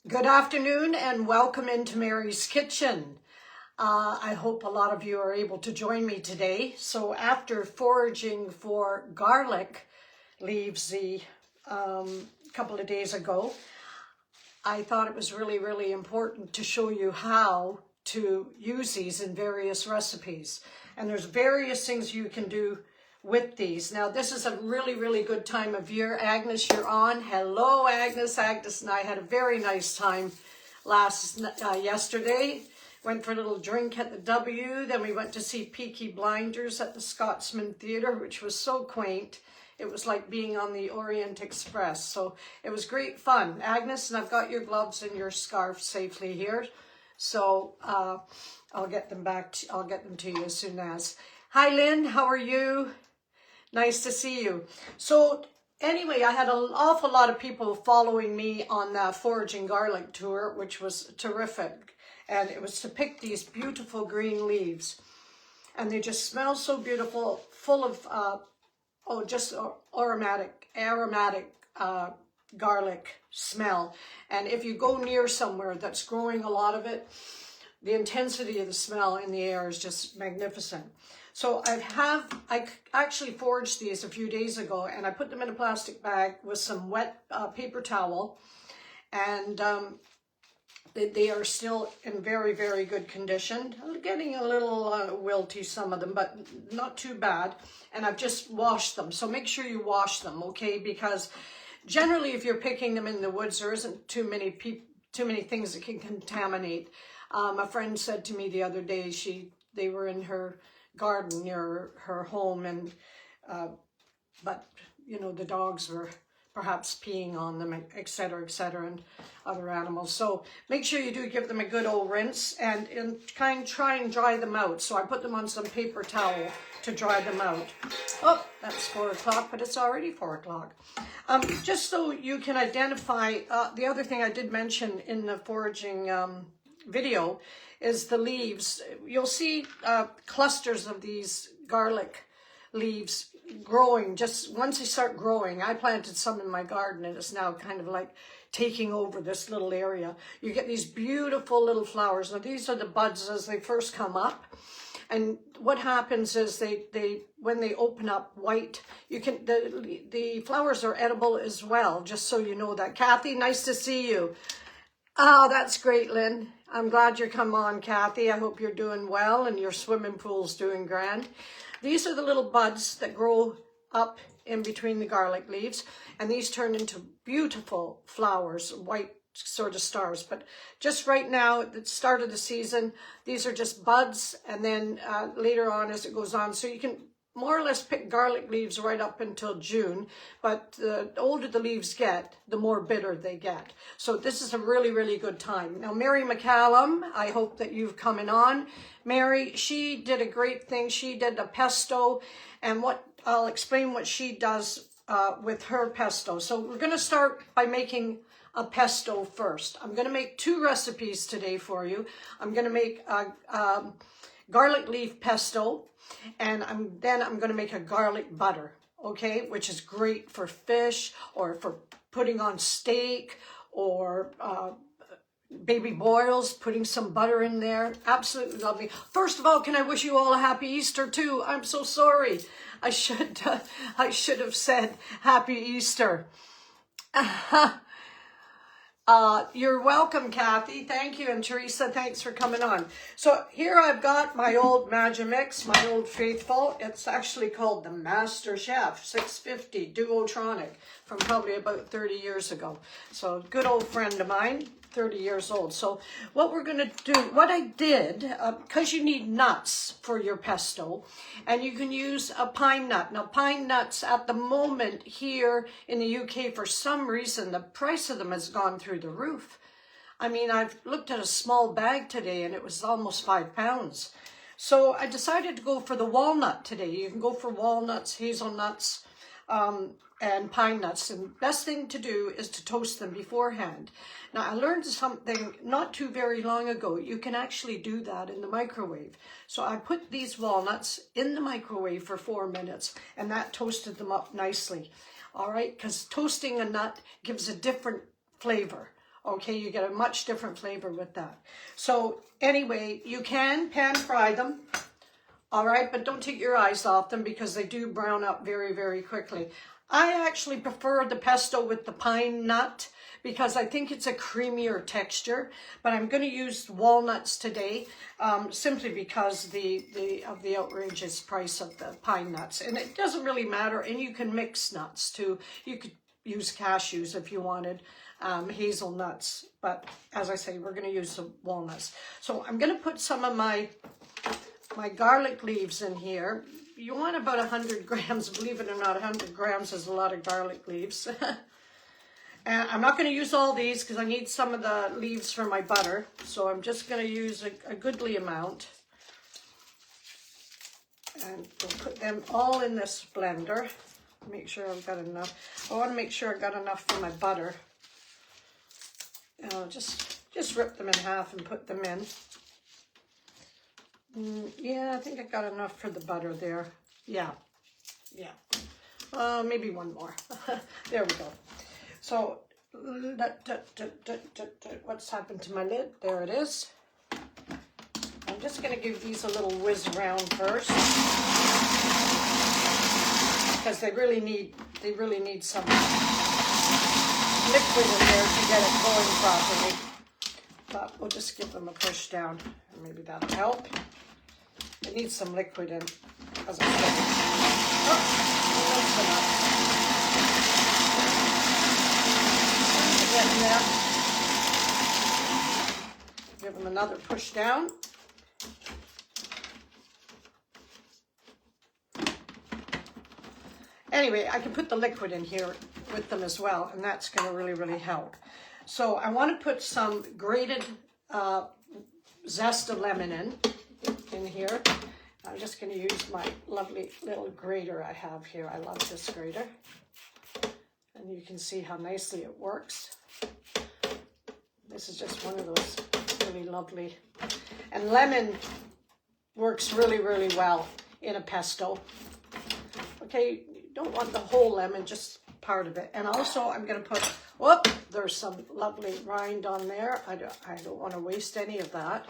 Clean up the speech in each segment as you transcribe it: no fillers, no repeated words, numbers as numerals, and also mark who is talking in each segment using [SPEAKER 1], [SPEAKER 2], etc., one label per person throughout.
[SPEAKER 1] Good afternoon and welcome into Mary's Kitchen. I hope a lot of you are able to join me today. So after foraging for garlic leaves a couple of days ago, I thought it was really important to show you how to use these in various recipes. And there's various things you can do with these. Now, this is a really good time of year. Agnes, you're on. Hello, Agnes. Agnes and I had a very nice time yesterday. Went for a little drink at the W. Then we went to see Peaky Blinders at the Scotsman Theatre, which was so quaint. It was like being on the Orient Express. So it was great fun. Agnes, and I've got your gloves and your scarf safely here. So I'll get them I'll get them to you as soon as. Hi, Lynn. How are you? Nice to see you. So anyway, I had an awful lot of people following me on the Foraging Garlic tour, which was terrific. And it was to pick these beautiful green leaves. And they just smell so beautiful, full of, just aromatic garlic smell. And if you go near somewhere that's growing a lot of it, the intensity of the smell in the air is just magnificent. So I actually foraged these a few days ago, and I put them in a plastic bag with some wet paper towel, and they are still in very good condition. Getting a little wilty, some of them, but not too bad. And I've just washed them, so make sure you wash them, okay? Because generally, if you're picking them in the woods, there isn't too many things that can contaminate. A friend said to me the other day, they were in her garden near her home, and but you know, the dogs were perhaps peeing on them, etc., and other animals. So make sure you do give them a good old rinse and try and dry them out. So I put them on some paper towel to dry them out. Oh, that's 4 o'clock, but it's already 4 o'clock. Just so you can identify, the other thing I did mention in the foraging video is the leaves. You'll see clusters of these garlic leaves growing. Just once they start growing, I planted some in my garden, and it's now kind of like taking over this little area. You get these beautiful little flowers. Now, these are the buds as they first come up. And what happens is they when they open up white, the flowers are edible as well, just so you know that. Kathy, nice to see you. Oh, that's great, Lynn. I'm glad you come on, Kathy. I hope you're doing well and your swimming pool's doing grand. These are the little buds that grow up in between the garlic leaves, and these turn into beautiful flowers, white sort of stars. But just right now, at the start of the season, these are just buds, and then later on as it goes on, so you can more or less pick garlic leaves right up until June, but the older the leaves get, the more bitter they get. So this is a really good time. Now, Mary McCallum, I hope that you've coming on. Mary, she did a great thing. She did a pesto, and I'll explain what she does with her pesto. So we're going to start by making a pesto first. I'm going to make 2 recipes today for you. I'm going to make a garlic leaf pesto, and then I'm going to make a garlic butter, okay, which is great for fish or for putting on steak or baby boils, putting some butter in there. Absolutely lovely. First of all, can I wish you all a happy Easter too? I'm so sorry. I should have said happy Easter. You're welcome, Kathy. Thank you. And Teresa, thanks for coming on. So here I've got my old Magimix, my old faithful. It's actually called the Master Chef 650 Duotronic from probably about 30 years ago. So good old friend of mine, 30 years old. So what we're going to do, what I did, because you need nuts for your pesto, and you can use a pine nut. Now, pine nuts at the moment here in the UK, for some reason, the price of them has gone through the roof. I mean, I've looked at a small bag today and it was almost £5. So I decided to go for the walnut today. You can go for walnuts, hazelnuts, and pine nuts. And the best thing to do is to toast them beforehand. Now, I learned something not too very long ago. You can actually do that in the microwave. So I put these walnuts in the microwave for 4 minutes, and that toasted them up nicely. All right, because toasting a nut gives a different flavor. Okay, you get a much different flavor with that. So anyway, you can pan fry them. All right, but don't take your eyes off them because they do brown up very, very quickly. I actually prefer the pesto with the pine nut because I think it's a creamier texture, but I'm going to use walnuts today simply because of the outrageous price of the pine nuts. And it doesn't really matter, and you can mix nuts too. You could use cashews if you wanted, hazelnuts, but as I say, we're going to use the walnuts. So I'm going to put some of my garlic leaves in here. You want about 100 grams, believe it or not, 100 grams is a lot of garlic leaves. And I'm not going to use all these because I need some of the leaves for my butter. So I'm just going to use a goodly amount. And we'll put them all in this blender. Make sure I've got enough. I want to make sure I've got enough for my butter. And I'll just rip them in half and put them in. Yeah, I think I got enough for the butter there. Yeah. Maybe one more. There we go. So, what's happened to my lid? There it is. I'm just going to give these a little whiz around first because they really need some liquid in there to get it going properly. But we'll just give them a push down. Maybe that'll help. It needs some liquid in, as I said. Oh, that's enough. Getting there. Give them another push down. Anyway, I can put the liquid in here with them as well, and that's going to really, really help. So I want to put some grated zest of lemon in here. I'm just going to use my lovely little grater I have here. I love this grater. And you can see how nicely it works. This is just one of those really lovely. And lemon works really, really well in a pesto. Okay, you don't want the whole lemon, just part of it. And also I'm going to put, whoop, there's some lovely rind on there. I don't want to waste any of that.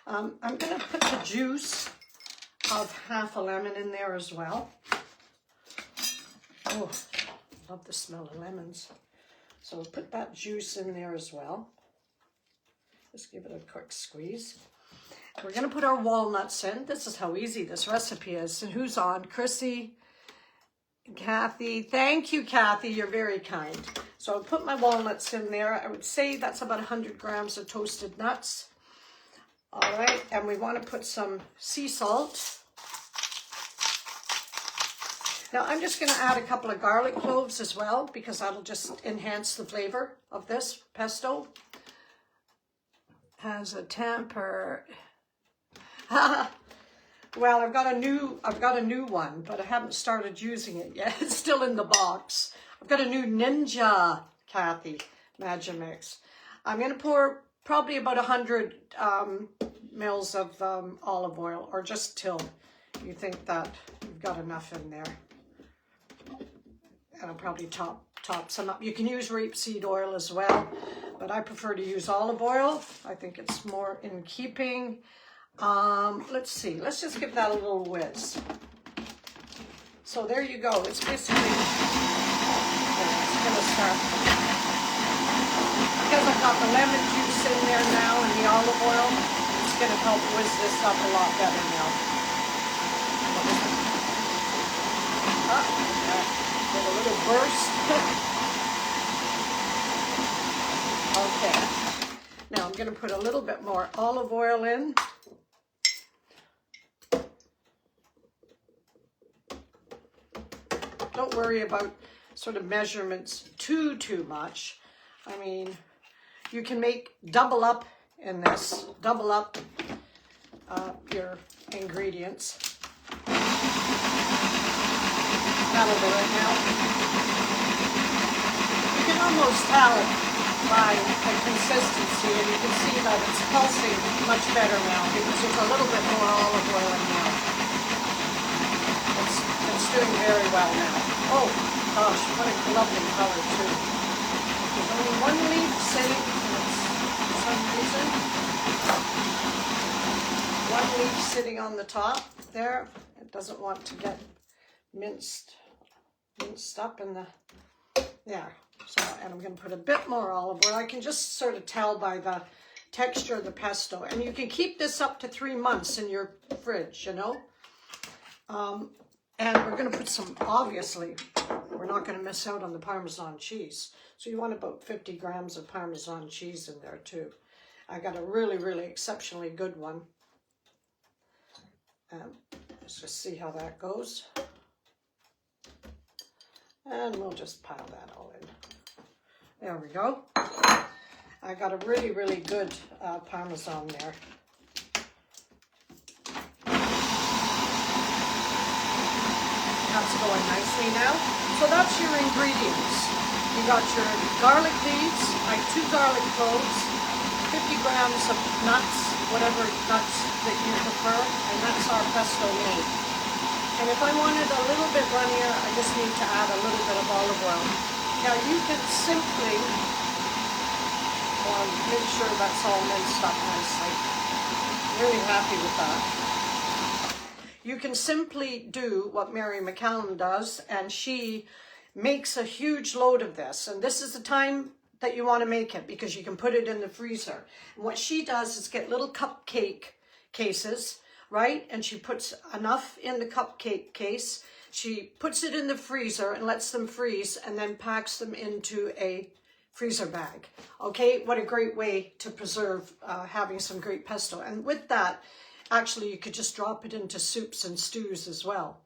[SPEAKER 1] I'm going to put the juice of half a lemon in there as well. Oh, love the smell of lemons. So we'll put that juice in there as well. Just give it a quick squeeze. We're going to put our walnuts in. This is how easy this recipe is. And who's on? Chrissy, Kathy. Thank you, Kathy. You're very kind. So I'll put my walnuts in there. I would say that's about 100 grams of toasted nuts. All right, and we want to put some sea salt. Now I'm just going to add a couple of garlic cloves as well because that'll just enhance the flavor of this pesto. Has a temper. Well, I've got a new one, but I haven't started using it yet. It's still in the box. I've got a new Ninja, Kathy, Magimix. I'm going to pour probably about 100 mils of olive oil, or just till you think that you've got enough in there. And I'll probably top some up. You can use rapeseed oil as well, but I prefer to use olive oil. I think it's more in keeping. Let's see. Let's just give that a little whiz. So there you go. It's basically, it's going to start. Because I've got the lemon juice in there now and the olive oil, it's going to help whiz this up a lot better now. Get a little burst. Okay. Now I'm going to put a little bit more olive oil in. Don't worry about sort of measurements too much. I mean, you can make double up in this. Double up your ingredients. That'll do it now. You can almost tell it by the consistency, and you can see that it's pulsing much better now because there's a little bit more olive oil in there. It's doing very well now. Oh gosh, what a lovely color too. There's only one leaf sitting, and sitting on the top there. It doesn't want to get minced up in the, there. So, and I'm going to put a bit more olive oil. I can just sort of tell by the texture of the pesto. And you can keep this up to 3 months in your fridge, you know. And we're going to put some, obviously, we're not going to miss out on the Parmesan cheese. So you want about 50 grams of Parmesan cheese in there too. I got a really, really exceptionally good one. Let's just see how that goes. And we'll just pile that all in. There we go. I got a really, really good Parmesan there. That's going nicely now. So that's your ingredients. You got your garlic leaves, like 2 garlic cloves, 50 grams of nuts, whatever nuts that you prefer, and that's our pesto made. And if I wanted a little bit runnier, I just need to add a little bit of olive oil. Now you can simply, make sure that's all minced up nicely. Really happy with that. You can simply do what Mary McCallum does, and she makes a huge load of this. And this is the time that you want to make it, because you can put it in the freezer. And what she does is get little cupcake cases, right? And she puts enough in the cupcake case. She puts it in the freezer and lets them freeze, and then packs them into a freezer bag. Okay, what a great way to preserve having some great pesto. And with that, actually, you could just drop it into soups and stews as well.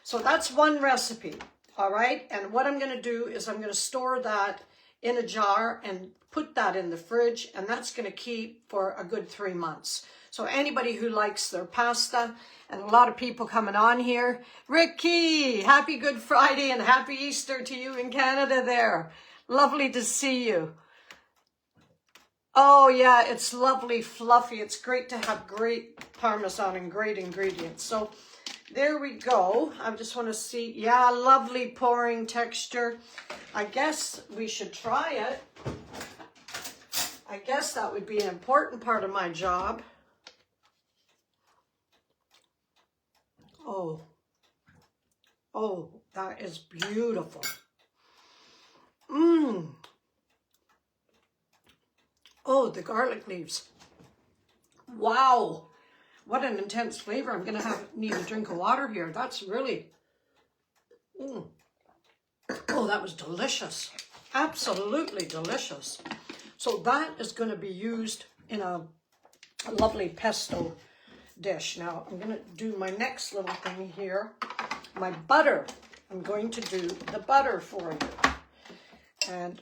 [SPEAKER 1] So that's one recipe, all right? And what I'm going to do is I'm going to store that in a jar and put that in the fridge, and that's going to keep for a good 3 months. So anybody who likes their pasta, and a lot of people coming on here. Ricky, happy Good Friday and happy Easter to you in Canada there. Lovely to see you. Oh yeah, it's lovely, fluffy. It's great to have great Parmesan and great ingredients. So there we go. I just want to see, yeah, lovely pouring texture. I guess we should try it. I guess that would be an important part of my job. Oh, that is beautiful. Oh, the garlic leaves. Wow. What an intense flavor. I'm going to need a drink of water here. That's really, oh, that was delicious. Absolutely delicious. So that is going to be used in a lovely pesto dish. Now I'm going to do my next little thing here. My butter. I'm going to do the butter for you. And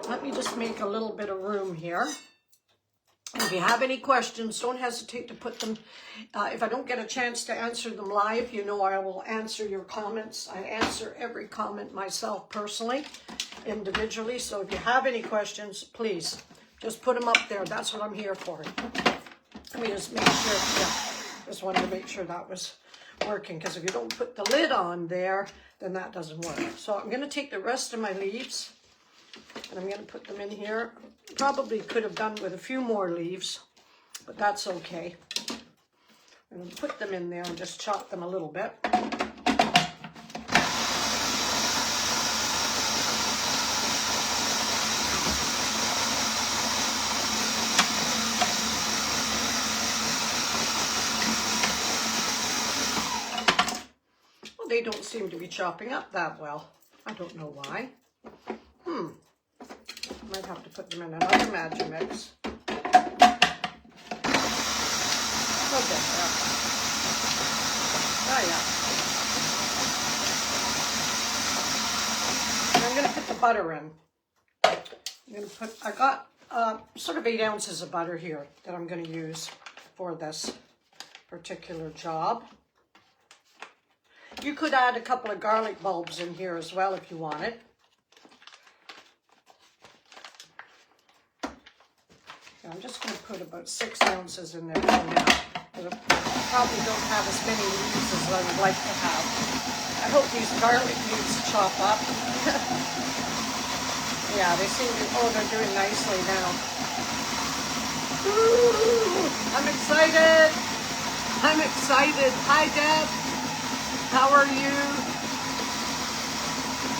[SPEAKER 1] let me just make a little bit of room here. If you have any questions, don't hesitate to put them. If I don't get a chance to answer them live, you know I will answer your comments. I answer every comment myself personally, individually. So if you have any questions, please just put them up there. That's what I'm here for. Let me just make sure. Yeah, just wanted to make sure that was working, because if you don't put the lid on there, then that doesn't work. So I'm going to take the rest of my leaves and I'm going to put them in here. Probably could have done with a few more leaves, but that's okay. I'm going to put them in there and just chop them a little bit. Well, they don't seem to be chopping up that well. I don't know why. Might have to put them in another Magimix. Okay, yeah. Oh yeah. And I'm going to put the butter in. I got sort of 8 ounces of butter here that I'm going to use for this particular job. You could add a couple of garlic bulbs in here as well if you wanted. I'm just going to put about 6 ounces in there for now. I probably don't have as many leaves as I would like to have. I hope these garlic leaves chop up. Yeah, they seem to, oh, they're doing nicely now. Ooh, I'm excited. I'm excited. Hi, Deb. How are you?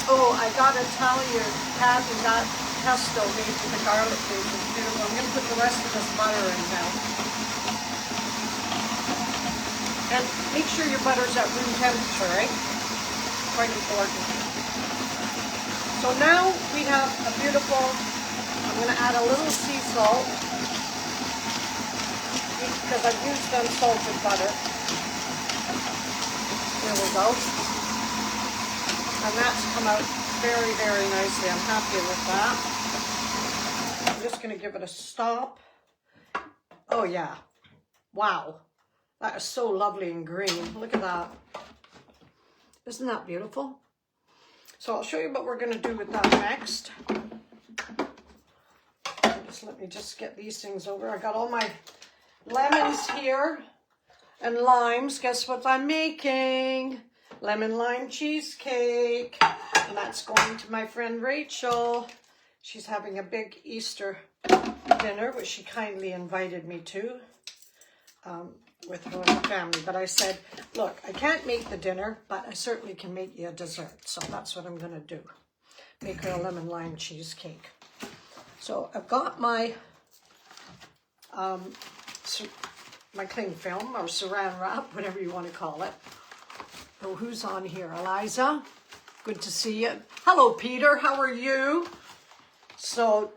[SPEAKER 1] Oh, I gotta tell you, Kathy, that pesto made with the garlic paste is beautiful. I'm gonna put the rest of this butter in now. And make sure your butter's at room temperature, right? Quite important. So now we have a beautiful, I'm gonna add a little sea salt because I've used unsalted butter. There we go. And that's come out very, very nicely. I'm happy with that. I'm just going to give it a stop. Oh, yeah. Wow. That is so lovely and green. Look at that. Isn't that beautiful? So I'll show you what we're going to do with that next. Let me just get these things over. I got all my lemons here and limes. Guess what I'm making? Lemon lime cheesecake, and that's going to my friend Rachel. She's having a big Easter dinner, which she kindly invited me to with her and her family. But I said, look, I can't make the dinner, but I certainly can make you a dessert. So that's what I'm going to do. Make her a lemon lime cheesecake. So I've got my my cling film or saran wrap, whatever you want to call it. Oh, who's on here? Eliza, good to see you. Hello, Peter, how are you? So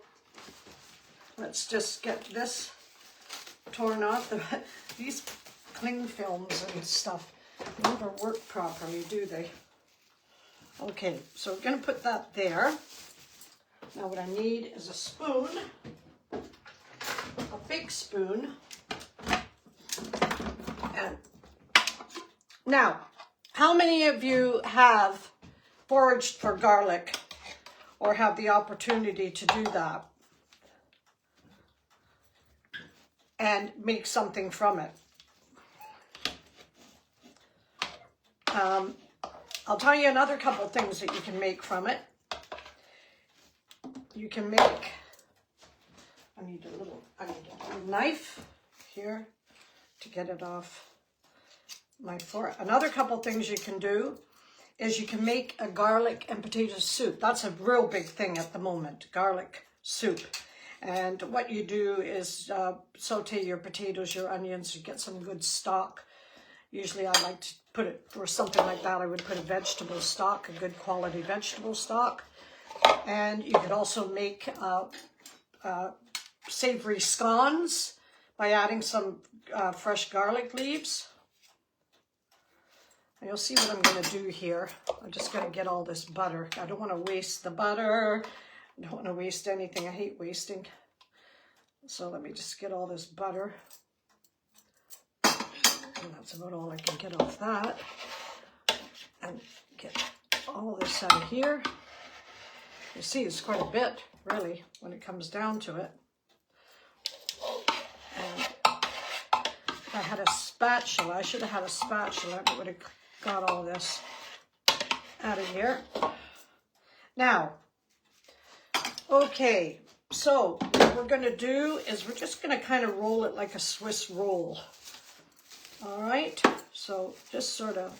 [SPEAKER 1] let's just get this torn off. These cling films and stuff never work properly, do they? Okay, so we're going to put that there. Now what I need is a spoon, a big spoon. And now, how many of you have foraged for garlic or have the opportunity to do that and make something from it? I'll tell you another couple of things that you can make from it. You can make, I need a little knife here to get it off my fork. Another couple things you can do is you can make a garlic and potato soup. That's a real big thing at the moment, garlic soup. And what you do is saute your potatoes, your onions, you get some good stock. Usually I like to put it, for something like that, I would put a vegetable stock, a good quality vegetable stock. And you could also make savory scones by adding some fresh garlic leaves. And you'll see what I'm going to do here. I'm just going to get all this butter. I don't want to waste the butter. I don't want to waste anything. I hate wasting. So let me just get all this butter. And that's about all I can get off that. And get all this out of here. You see, it's quite a bit, really, when it comes down to it. And if I had a spatula, I should have had a spatula. It would have got all this out of here. Now, okay, so what we're going to do is we're just going to kind of roll it like a Swiss roll. All right, so just sort of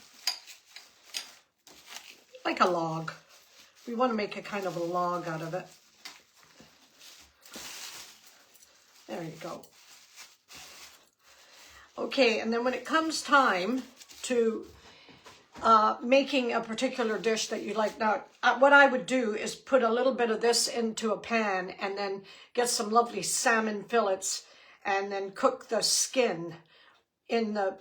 [SPEAKER 1] like a log. We want to make a kind of a log out of it. There you go. Okay, and then when it comes time to making a particular dish that you like, now what I would do is put a little bit of this into a pan and then get some lovely salmon fillets and then cook the skin in the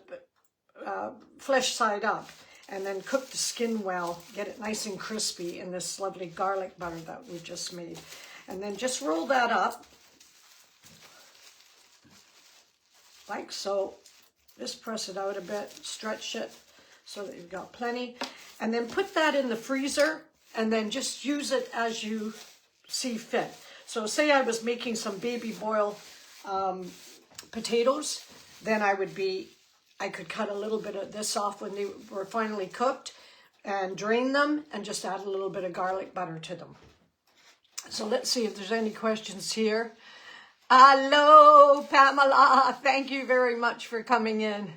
[SPEAKER 1] flesh side up. And then cook the skin well, get it nice and crispy in this lovely garlic butter that we just made. And then just roll that up, like so. Just press it out a bit, stretch it so that you've got plenty. And then put that in the freezer and then just use it as you see fit. So say I was making some baby boil potatoes, then I could cut a little bit of this off when they were finally cooked and drain them and just add a little bit of garlic butter to them. So let's see if there's any questions here. Hello, Pamela. Thank you very much for coming in.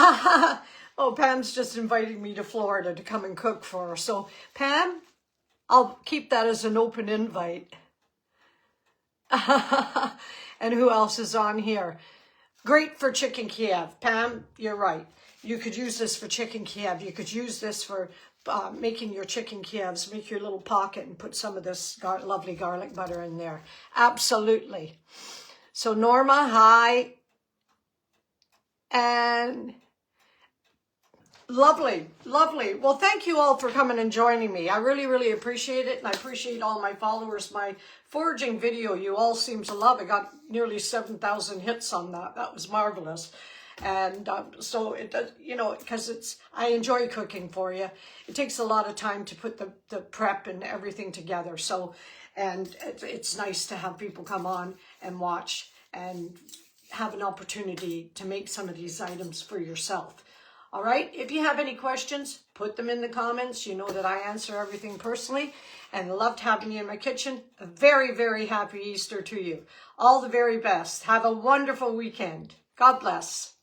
[SPEAKER 1] Oh, Pam's just inviting me to Florida to come and cook for her. So, Pam, I'll keep that as an open invite. And who else is on here? Great for chicken Kiev. Pam, you're right. You could use this for chicken Kiev. You could use this for making your chicken Kievs. Make your little pocket and put some of this lovely garlic butter in there. Absolutely. So Norma, hi. And lovely, lovely. Well, thank you all for coming and joining me. I really, really appreciate it. And I appreciate all my followers. My foraging video, you all seem to love. I got nearly 7,000 hits on that. That was marvelous. And so it does, you know, because I enjoy cooking for you. It takes a lot of time to put the prep and everything together. So, and it's nice to have people come on and watch and have an opportunity to make some of these items for yourself. All right. If you have any questions, put them in the comments. You know that I answer everything personally, and loved having you in my kitchen. A very, very happy Easter to you. All the very best. Have a wonderful weekend. God bless.